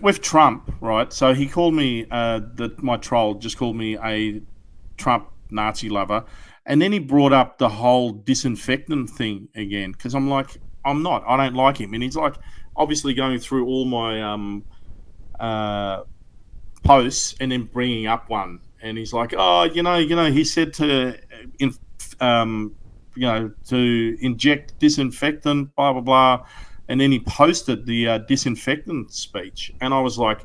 with Trump, right? So he called me my troll just called me a Trump Nazi lover, and then he brought up the whole disinfectant thing again because I'm like, I don't like him, and he's like, obviously going through all my posts and then bringing up one, and he's like, oh, he said to to inject disinfectant, blah blah blah, and then he posted the disinfectant speech, and I was like,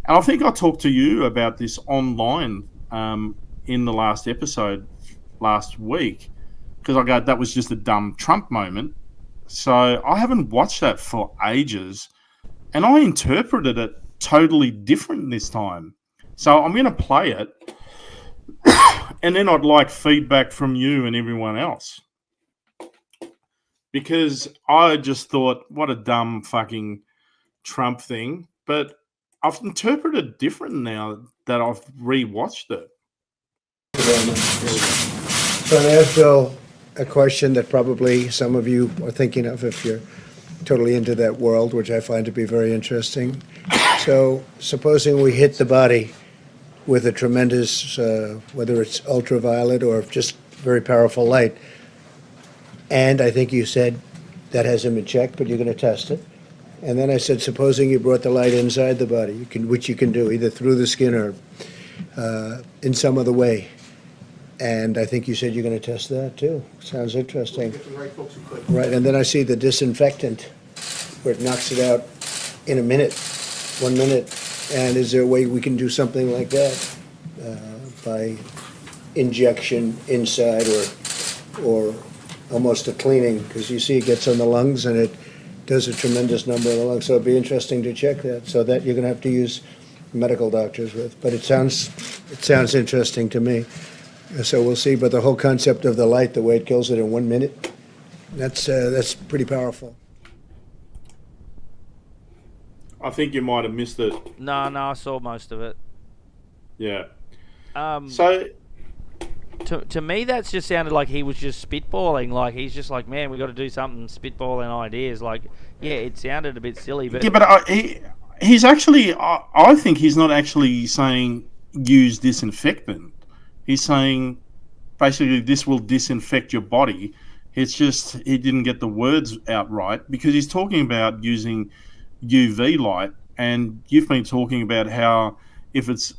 and I think I talked to you about this online in the last episode last week because I go, that was just a dumb Trump moment. So I haven't watched that for ages, and I interpreted it totally different this time. So I'm going to play it, and then I'd like feedback from you and everyone else. Because I just thought, what a dumb fucking Trump thing. But I've interpreted it different now that I've rewatched it. So I asked Bill a question that probably some of you are thinking of if you're totally into that world, which I find to be very interesting. So supposing we hit the body with a tremendous, whether it's ultraviolet or just very powerful light, and I think you said that hasn't been checked, but you're going to test it. And then I said, supposing you brought the light inside the body, which you can do either through the skin or in some other way. And I think you said you're going to test that too. Sounds interesting. Right, and then I see the disinfectant where it knocks it out in a minute, 1 minute. And is there a way we can do something like that by injection inside or almost a cleaning? Because you see it gets on the lungs and it does a tremendous number of the lungs. So it'd be interesting to check that. So that you're going to have to use medical doctors with. But it sounds interesting to me. So we'll see. But the whole concept of the light, the way it kills it in 1 minute, that's pretty powerful. I think you might have missed it. No, I saw most of it. Yeah. So to me, that's just sounded like he was just spitballing. Like he's just like, man, we got to do something, spitballing ideas. Like, yeah, it sounded a bit silly, but yeah, but he's actually. I think he's not actually saying use disinfectant. He's saying basically this will disinfect your body. It's just he didn't get the words out right because he's talking about using UV light, and you've been talking about how if it's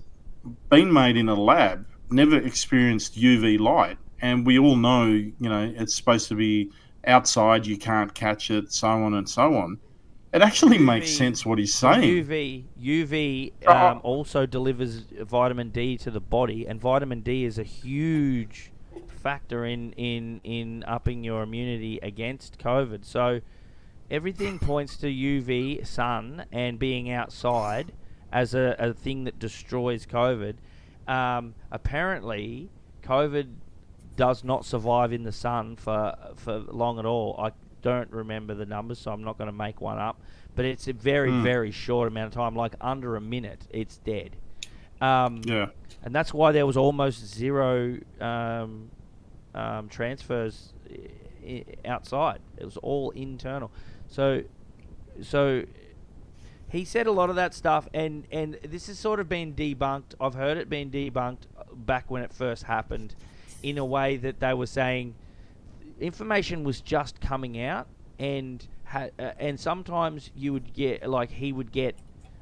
been made in a lab, never experienced UV light, and we all know, it's supposed to be outside, you can't catch it, so on and so on. It actually makes sense what he's saying. UV also delivers vitamin D to the body, and vitamin D is a huge factor in upping your immunity against COVID. So everything points to UV, sun, and being outside as a thing that destroys COVID. Apparently, COVID does not survive in the sun for long at all. I don't remember the numbers, so I'm not going to make one up. But it's a very, very short amount of time, like under a minute, it's dead. Yeah. And that's why there was almost zero transfers outside. It was all internal. So he said a lot of that stuff, and this has sort of been debunked. I've heard it being debunked back when it first happened, in a way that they were saying information was just coming out, and sometimes you would get, like, he would get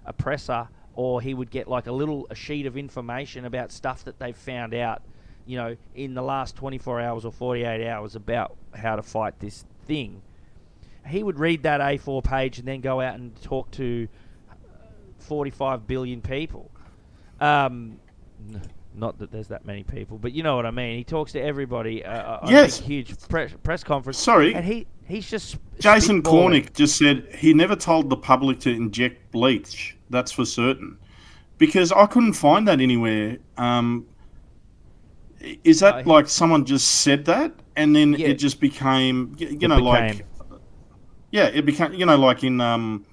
a presser, or he would get like a sheet of information about stuff that they've found out, in the last 24 hours or 48 hours about how to fight this thing. He would read that A4 page and then go out and talk to 45 billion people. Not that there's that many people, but you know what I mean. He talks to everybody. Yes. A huge press conference. Sorry. And he's just Jason spitballing. Cornick just said he never told the public to inject bleach. That's for certain. Because I couldn't find that anywhere. Is that like someone just said that and then it just became, like... Yeah, it became, like in...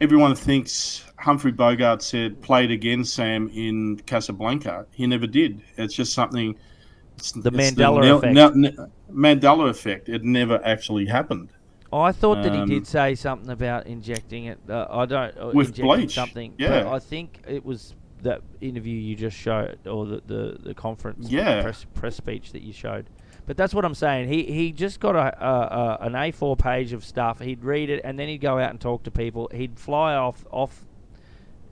everyone thinks Humphrey Bogart said, play it again, Sam, in Casablanca. He never did. It's just something... The Mandela effect. Mandela effect. It never actually happened. I thought that he Um, did say something about injecting it. I don't With injecting bleach, something. yeah. But I think it was that interview you just showed, or the conference Yeah. press speech that you showed. But that's what I'm saying. He just got an A4 page of stuff. He'd read it and then he'd go out and talk to people. He'd fly off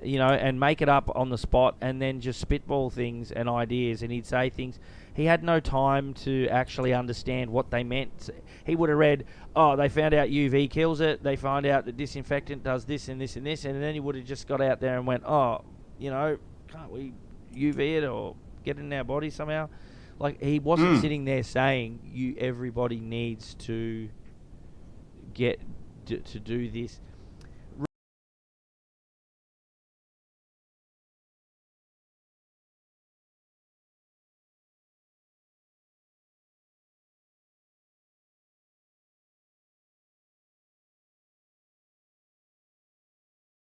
and make it up on the spot and then just spitball things and ideas, and he'd say things. He had no time to actually understand what they meant. He would have read, oh, they found out UV kills it, they find out that disinfectant does this and this and this, and then he would have just got out there and went, oh, can't we UV it or get it in our body somehow? Like, he wasn't sitting there saying, everybody needs to get to do this.